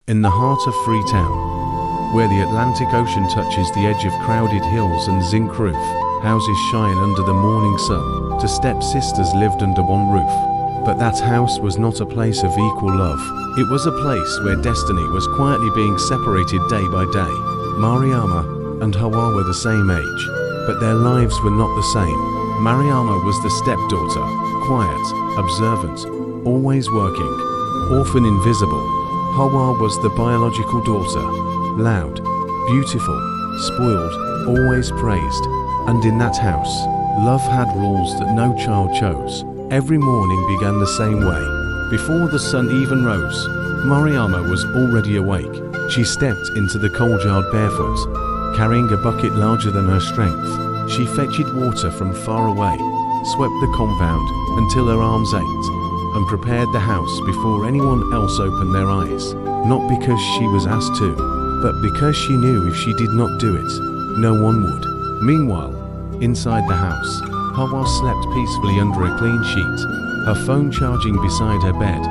In the heart of Freetown, where the Atlantic Ocean touches the edge of crowded hills and zinc roof houses shine under the morning sun, two stepsisters lived under one roof. But that house was not a place of equal love. It was a place where destiny was quietly being separated day by day. Mariama and Hawa were the same age, but their lives were not the same. Mariama was the stepdaughter, quiet, observant, always working, often invisible. Hawa was the biological daughter, loud, beautiful, spoiled, always praised. And in that house, love had rules that no child chose. Every morning began the same way. Before the sun even rose, Mariama was already awake. She stepped into the cold yard barefoot, carrying a bucket larger than her strength. She fetched water from far away, swept the compound until her arms ached, and prepared the house before anyone else opened their eyes. Not because she was asked to, but because she knew if she did not do it, no one would. Meanwhile, inside the house, Hawa slept peacefully under a clean sheet, her phone charging beside her bed,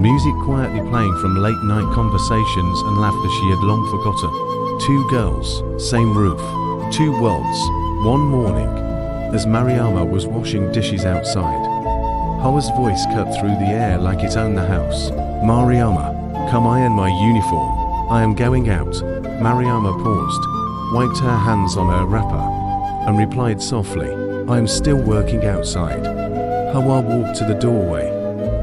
music quietly playing from late-night conversations and laughter she had long forgotten. Two girls, same roof, two worlds. One morning, as Mariama was washing dishes outside, Hawa's voice cut through the air like it owned the house. "Mariama, come iron my uniform. I am going out." Mariama paused, wiped her hands on her wrapper, and replied softly, "I am still working outside." Hawa walked to the doorway,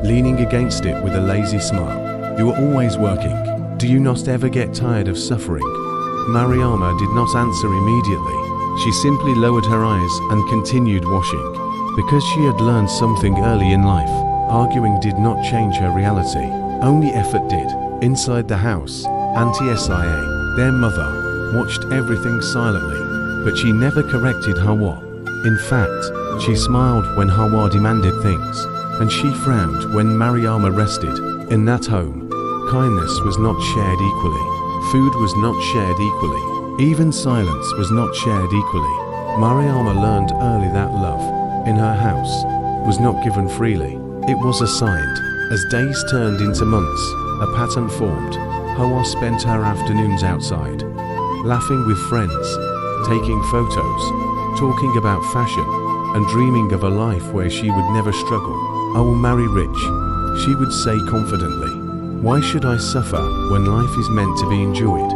leaning against it with a lazy smile. "You are always working. Do you not ever get tired of suffering?" Mariama did not answer immediately. She simply lowered her eyes and continued washing. Because she had learned something early in life, arguing did not change her reality. Only effort did. Inside the house, Auntie Sia, their mother, watched everything silently, but she never corrected Hawa. In fact, she smiled when Hawa demanded things, and she frowned when Mariama rested. In that home, kindness was not shared equally. Food was not shared equally. Even silence was not shared equally. Mariama learned early that love, in her house, was not given freely. It was assigned. As days turned into months, a pattern formed. Hawa spent her afternoons outside, laughing with friends, taking photos, talking about fashion, and dreaming of a life where she would never struggle. "I will marry rich," she would say confidently. "Why should I suffer when life is meant to be enjoyed?"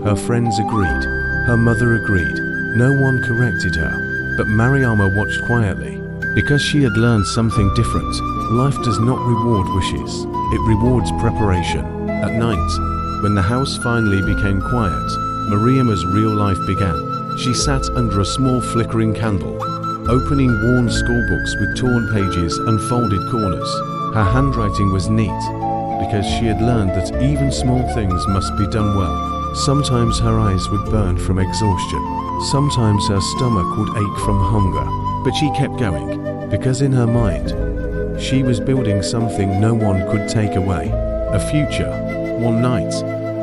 Her friends agreed. Her mother agreed. No one corrected her. But Mariama watched quietly. Because she had learned something different. Life does not reward wishes. It rewards preparation. At night, when the house finally became quiet, Mariama's real life began. She sat under a small flickering candle, opening worn schoolbooks with torn pages and folded corners. Her handwriting was neat, because she had learned that even small things must be done well. Sometimes her eyes would burn from exhaustion. Sometimes her stomach would ache from hunger. But she kept going, because in her mind, she was building something no one could take away. A future. One night,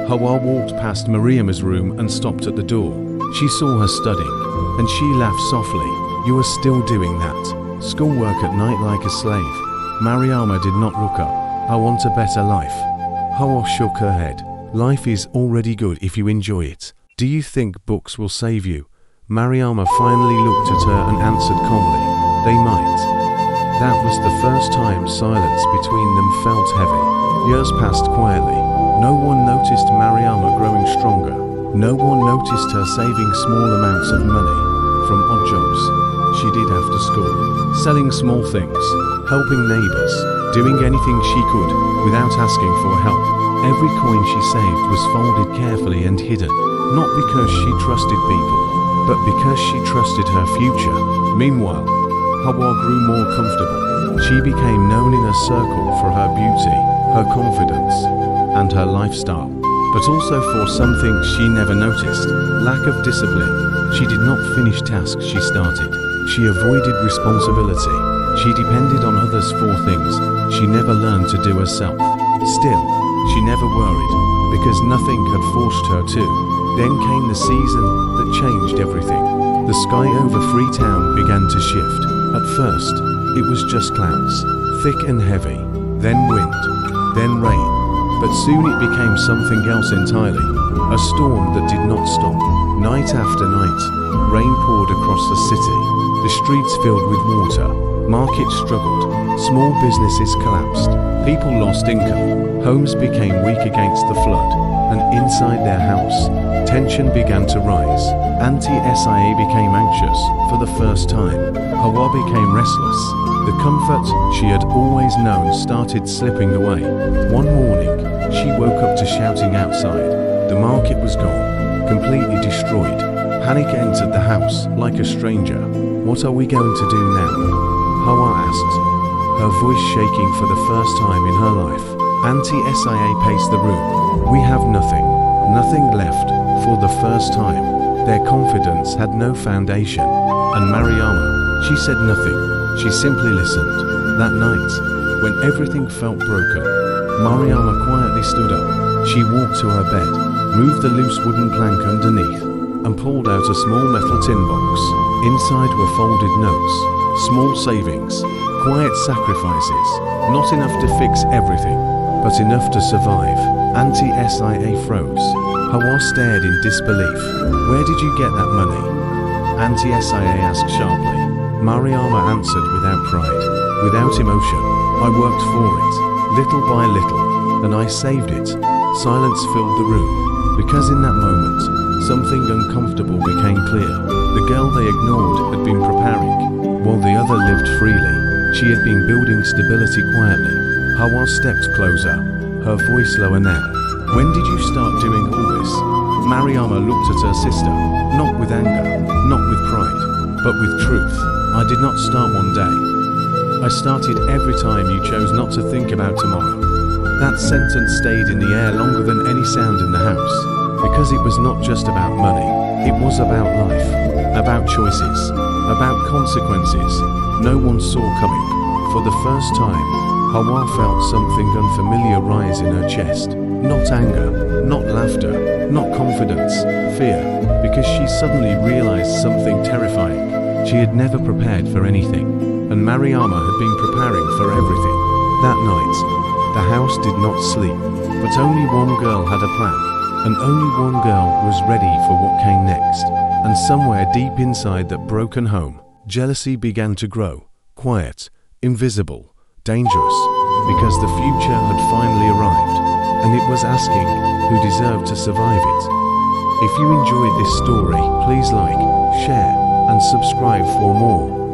Hawa walked past Mariama's room and stopped at the door. She saw her studying, and she laughed softly. "You are still doing that. Schoolwork at night like a slave." Mariama did not look up. "I want a better life." Hawa shook her head. "Life is already good if you enjoy it. Do you think books will save you?" Mariama finally looked at her and answered calmly, "They might." That was the first time silence between them felt heavy. Years passed quietly. No one noticed Mariama growing stronger. No one noticed her saving small amounts of money from odd jobs she did after school, selling small things, helping neighbors, doing anything she could without asking for help. Every coin she saved was folded carefully and hidden, not because she trusted people, but because she trusted her future. Meanwhile, Hawa grew more comfortable. She became known in her circle for her beauty, her confidence, and her lifestyle, but also for something she never noticed: lack of discipline. She did not finish tasks she started. She avoided responsibility. She depended on others for things she never learned to do herself. Still, she never worried, because nothing had forced her to. Then came the season that changed everything. The sky over Freetown began to shift. At first, it was just clouds, thick and heavy, then wind, then rain, But soon it became something else entirely. A storm that did not stop. Night after night, rain poured across the city. The streets filled with water. Markets struggled. Small businesses collapsed. People lost income. Homes became weak against the flood. And inside their house, tension began to rise. Auntie Sia became anxious for the first time. Hawa became restless. The comfort she had always known started slipping away. One morning, she woke up to shouting outside. The market was gone, completely destroyed. Panic entered the house like a stranger. What are we going to do now? Hawa asked, her voice shaking for the first time in her life. Auntie Sia paced the room. We have nothing left. For the first time, their confidence had no foundation. And Mariama, she said nothing. She simply listened. That night, when everything felt broken, Mariama quietly stood up. She walked to her bed, moved the loose wooden plank underneath, and pulled out a small metal tin box. Inside were folded notes, small savings, quiet sacrifices, not enough to fix everything, but enough to survive. Auntie Sia froze. Hawa stared in disbelief. Where did you get that money? Auntie Sia asked sharply. Mariama answered without pride, without emotion. I worked for it, little by little, and I saved it. Silence filled the room, because in that moment, something uncomfortable became clear. The girl they ignored had been preparing, while the other lived freely. She had been building stability quietly. Hawa stepped closer, her voice lower now. When did you start doing all this? Mariama looked at her sister, not with anger, not with pride, but with truth. I did not start one day. I started every time you chose not to think about tomorrow. That sentence stayed in the air longer than any sound in the house, because it was not just about money. It was about life, about choices, about consequences no one saw coming. For the first time, Hawa felt something unfamiliar rise in her chest. Not anger, not laughter, not confidence, fear, because she suddenly realized something terrifying. She had never prepared for anything, and Mariama had been preparing for everything. That night, the house did not sleep, but only one girl had a plan, and only one girl was ready for what came next. And somewhere deep inside that broken home, jealousy began to grow, quiet, invisible, dangerous, because the future had finally arrived, and it was asking who deserved to survive it. If you enjoyed this story, please like, share, and subscribe for more.